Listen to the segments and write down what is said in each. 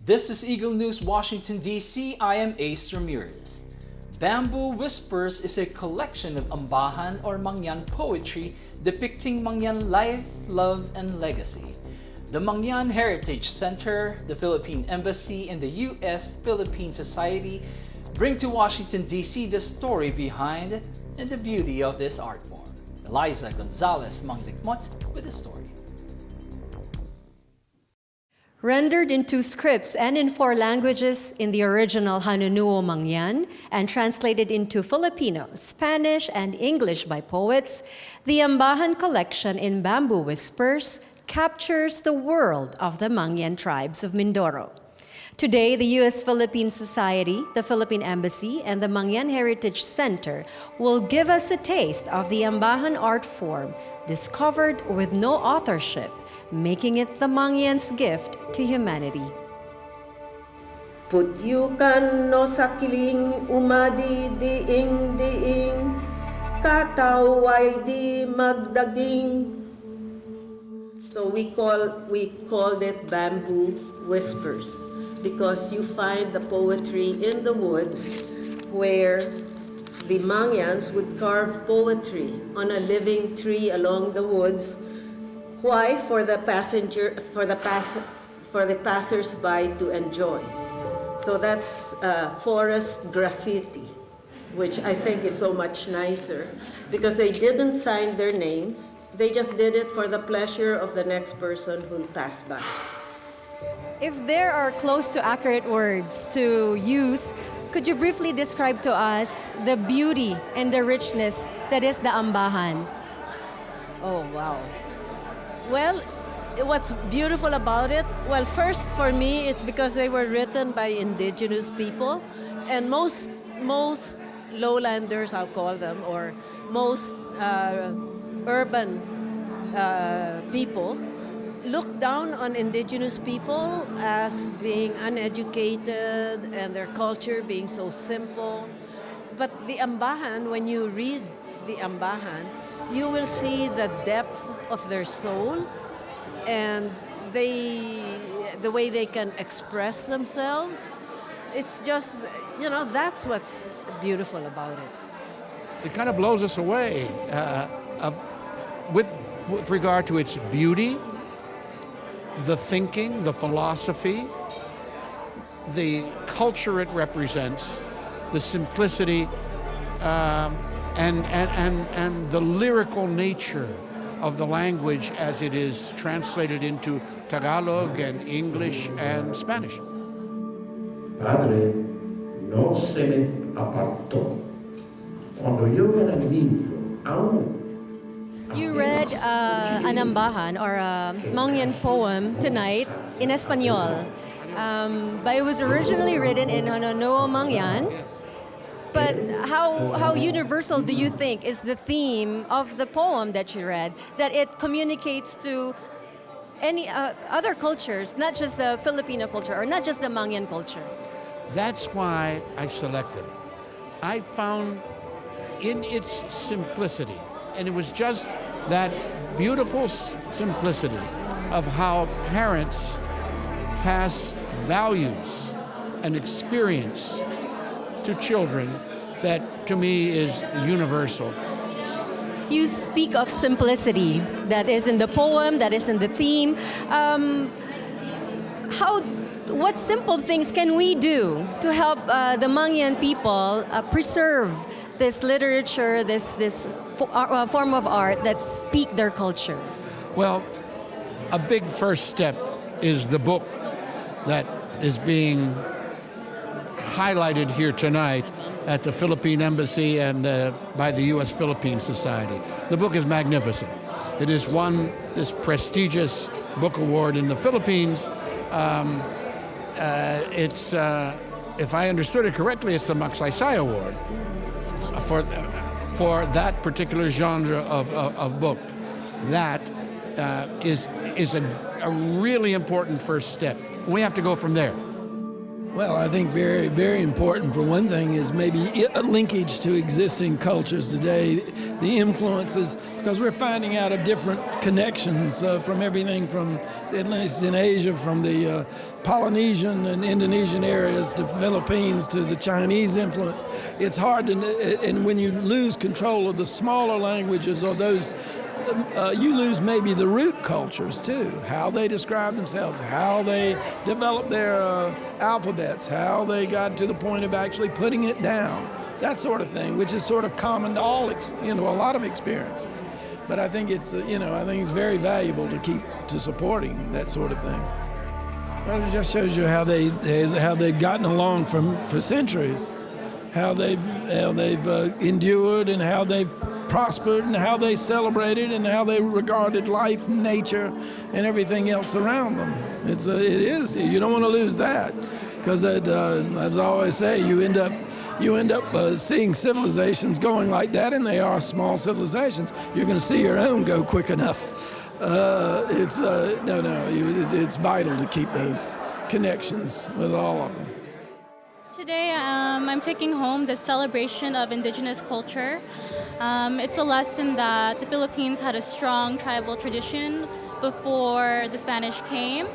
This is Eagle News, Washington, D.C. I am Ace Ramirez. Bamboo Whispers is a collection of Ambahan or Mangyan poetry depicting Mangyan life, love, and legacy. The Mangyan Heritage Center, the Philippine Embassy, and the U.S. Philippine Society bring to Washington, D.C. the story behind and the beauty of this art form. Eliza Gonzalez Manglikmot with the story. Rendered in 2 scripts and in 4 languages in the original Hanunuo Mangyan and translated into Filipino, Spanish, and English by poets, the Ambahan collection in Bamboo Whispers captures the world of the Mangyan tribes of Mindoro. Today, the U.S. Philippine Society, the Philippine Embassy, and the Mangyan Heritage Center will give us a taste of the Ambahan art form discovered with no authorship, making it the Mangyan's gift to humanity. Putyukan no sakiling umadi diing kataway di magdaging. So we called it Bamboo Whispers because you find the poetry in the woods where the Mangyans would carve poetry on a living tree along the woods. Why? For the passers-by to enjoy. So that's forest graffiti, which I think is so much nicer because they didn't sign their names. They just did it for the pleasure of the next person who passed by. If there are close to accurate words to use, could you briefly describe to us the beauty and the richness that is the Ambahan? Oh, wow. Well, what's beautiful about it? Well, first for me, it's because they were written by indigenous people, and most lowlanders, I'll call them, or most urban people look down on indigenous people as being uneducated and their culture being so simple. But the Ambahan, when you read the Ambahan, you will see the depth of their soul and the way they can express themselves. It's just, that's what's beautiful about it. It kind of blows us away with regard to its beauty, the thinking, the philosophy, the culture it represents, the simplicity, and the lyrical nature of the language as it is translated into Tagalog and English and Spanish. Padre, no se me apartó. Cuando yo era niño, aún. You read an Ambahan or a Mangyan poem tonight in Espanol, but it was originally written in Hanunuo Mangyan. But how universal do you think is the theme of the poem that you read, that it communicates to any other cultures, not just the Filipino culture or not just the Mangyan culture? That's why I selected it. I found in its simplicity, and it was just that beautiful simplicity of how parents pass values and experience to children that to me is universal. You speak of simplicity that is in the poem, that is in the theme. What simple things can we do to help the Mangyan people preserve this literature, this form of art that speak their culture? Well, a big first step is the book that is being highlighted here tonight at the Philippine Embassy and by the U.S. Philippine Society. The book is magnificent. It has won this prestigious book award in the Philippines. It's, if I understood it correctly, it's the Magsaysay Award for that particular genre of book. That is a really important first step. We have to go from there. Well, I think very, very important for one thing is maybe a linkage to existing cultures today, the influences, because we're finding out of different connections from everything from, at least in Asia, from the Polynesian and Indonesian areas to Philippines to the Chinese influence. It's hard to, and when you lose control of the smaller languages or those, you lose maybe the root cultures too, how they describe themselves, how they develop their alphabets, how they got to the point of actually putting it down, that sort of thing, which is sort of common to all, a lot of experiences. But I think it's, I think it's very valuable to keep to supporting that sort of thing. Well, it just shows you how they've gotten along for centuries, how they've endured and how they've prospered and how they celebrated and how they regarded life, nature, and everything else around them. It is. You don't want to lose that, because as I always say, you end up seeing civilizations going like that, and they are small civilizations. You're going to see your own go quick enough. It's vital to keep those connections with all of them. Today, I'm taking home the celebration of Indigenous culture. It's a lesson that the Philippines had a strong tribal tradition before the Spanish came.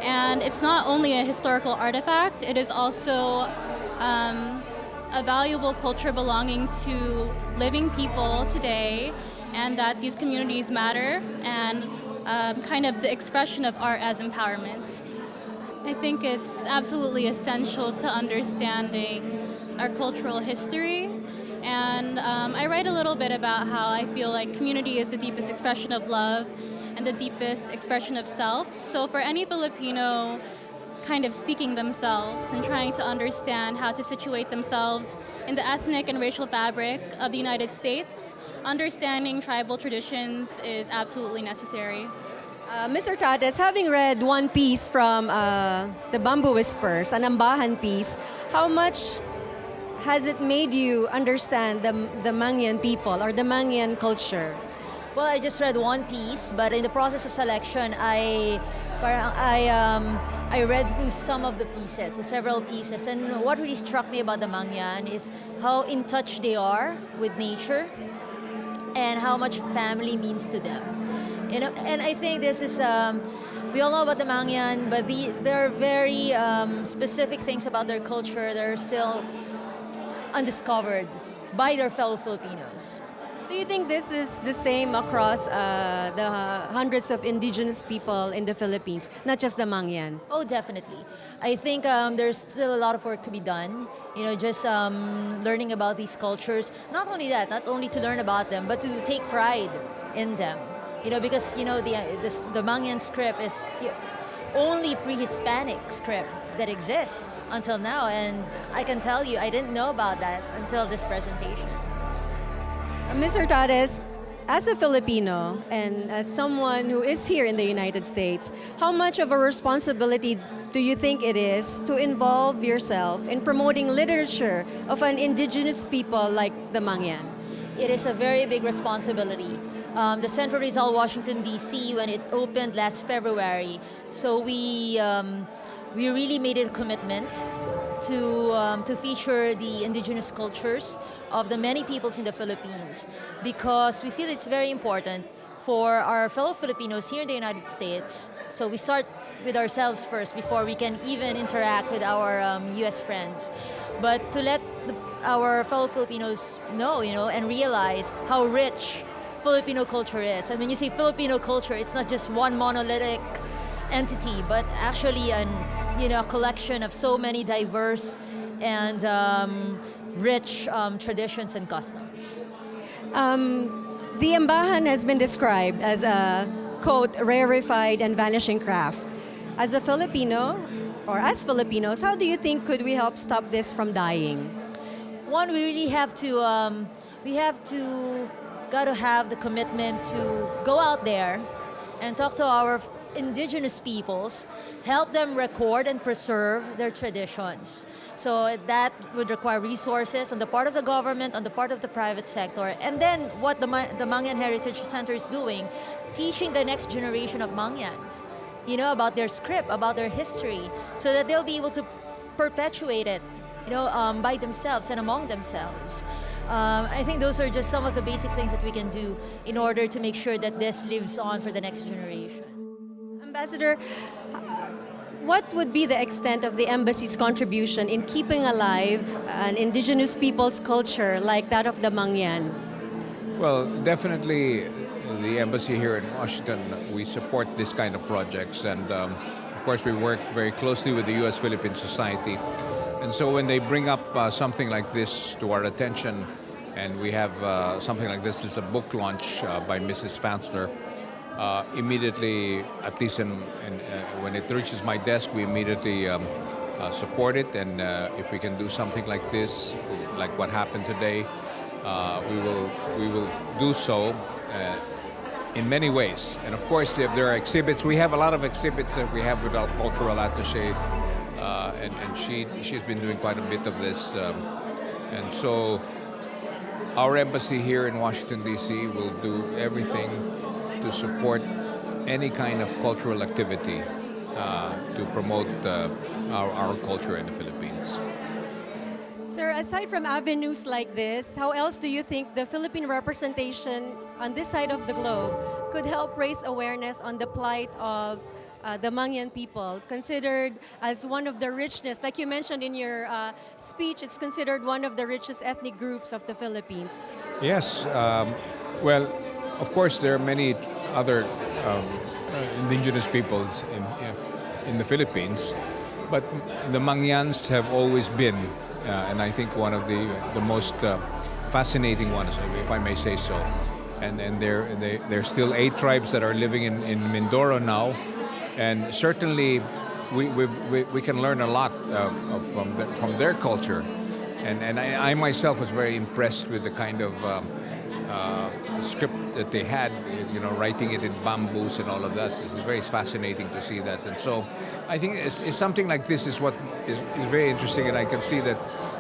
And it's not only a historical artifact, it is also a valuable culture belonging to living people today, and that these communities matter, and kind of the expression of art as empowerment. I think it's absolutely essential to understanding our cultural history. And I write a little bit about how I feel like community is the deepest expression of love and the deepest expression of self. So for any Filipino kind of seeking themselves and trying to understand how to situate themselves in the ethnic and racial fabric of the United States, understanding tribal traditions is absolutely necessary. Mr. Tates, having read one piece from the Bamboo Whispers, an Ambahan piece, how much has it made you understand the Mangyan people or the Mangyan culture? Well, I just read one piece, but in the process of selection, I read through some of the pieces, so several pieces, and what really struck me about the Mangyan is how in touch they are with nature and how much family means to them. And I think this is, we all know about the Mangyan, but there are very specific things about their culture that are still undiscovered by their fellow Filipinos. Do you think this is the same across the hundreds of indigenous people in the Philippines, not just the Mangyan? Oh, definitely. I think there's still a lot of work to be done. Just learning about these cultures. Not only that, not only to learn about them, but to take pride in them. Because the Mangyan script is the only pre-Hispanic script that exists until now, and I can tell you, I didn't know about that until this presentation. Mr. Tates, as a Filipino and as someone who is here in the United States, how much of a responsibility do you think it is to involve yourself in promoting literature of an indigenous people like the Mangyan? It is a very big responsibility. The Central Rizal, Washington, D.C., when it opened last February, so we really made it a commitment to feature the indigenous cultures of the many peoples in the Philippines, because we feel it's very important for our fellow Filipinos here in the United States. So we start with ourselves first before we can even interact with our U.S. friends. But to let our fellow Filipinos know, and realize how rich Filipino culture is. And when you say Filipino culture, it's not just one monolithic entity, but actually a collection of so many diverse and rich traditions and customs. The Ambahan has been described as a, quote, rarefied and vanishing craft. As a Filipino, or as Filipinos, how do you think could we help stop this from dying? One, we really have to, got to have the commitment to go out there and talk to our indigenous peoples, help them record and preserve their traditions. So that would require resources on the part of the government, on the part of the private sector. And then what the Mangyan Heritage Center is doing, teaching the next generation of Mangyans, about their script, about their history, so that they'll be able to perpetuate it, by themselves and among themselves. I think those are just some of the basic things that we can do in order to make sure that this lives on for the next generation. Ambassador, what would be the extent of the embassy's contribution in keeping alive an indigenous people's culture like that of the Mangyan? Well, definitely the embassy here in Washington, we support this kind of projects, and of course we work very closely with the U.S. Philippine Society. And so when they bring up something like this to our attention, and we have something like this is a book launch by Mrs. Fansler, immediately, at least when it reaches my desk, we immediately support it. And if we can do something like this, like what happened today, we will do so in many ways. And of course, if there are exhibits, we have a lot of exhibits that we have with our cultural attaché, and she's been doing quite a bit of this. And so our embassy here in Washington, D.C. will do everything to support any kind of cultural activity to promote our culture in the Philippines. Sir, aside from avenues like this, how else do you think the Philippine representation on this side of the globe could help raise awareness on the plight of the Mangyan people, considered as one of the richness, like you mentioned in your speech, it's considered one of the richest ethnic groups of the Philippines? Yes. Well, of course, there are many other indigenous peoples in the Philippines, but the Mangyans have always been, and I think one of the most fascinating ones, if I may say so. And there's still 8 tribes that are living in Mindoro now, and certainly we can learn a lot from their culture. And I myself was very impressed with the kind of script that they had, writing it in bamboos and all of that. It's very fascinating to see that. And so I think it's something like this is what is very interesting, and I can see that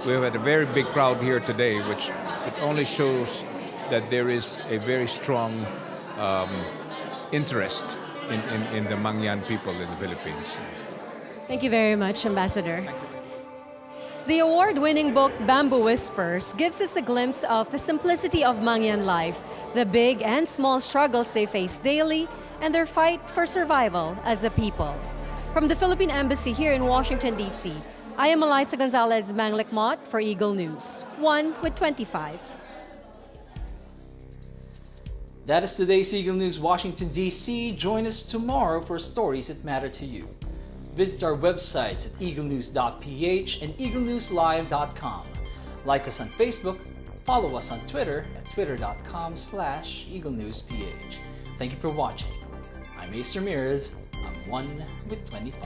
we have had a very big crowd here today, which it only shows that there is a very strong interest in the Mangyan people in the Philippines. Thank you very much, Ambassador. The award-winning book Bamboo Whispers gives us a glimpse of the simplicity of Mangyan life, the big and small struggles they face daily, and their fight for survival as a people. From the Philippine Embassy here in Washington, D.C., I am Eliza Gonzalez Manglikmot for Eagle News, 1 with 25. That is today's Eagle News Washington, D.C. Join us tomorrow for stories that matter to you. Visit our websites at Eaglenews.PH and Eaglenewslive.com. Like us on Facebook, follow us on Twitter at twitter.com/EagleNewsPH. Thank you for watching. I'm Ace Ramirez. I'm 1 with 25.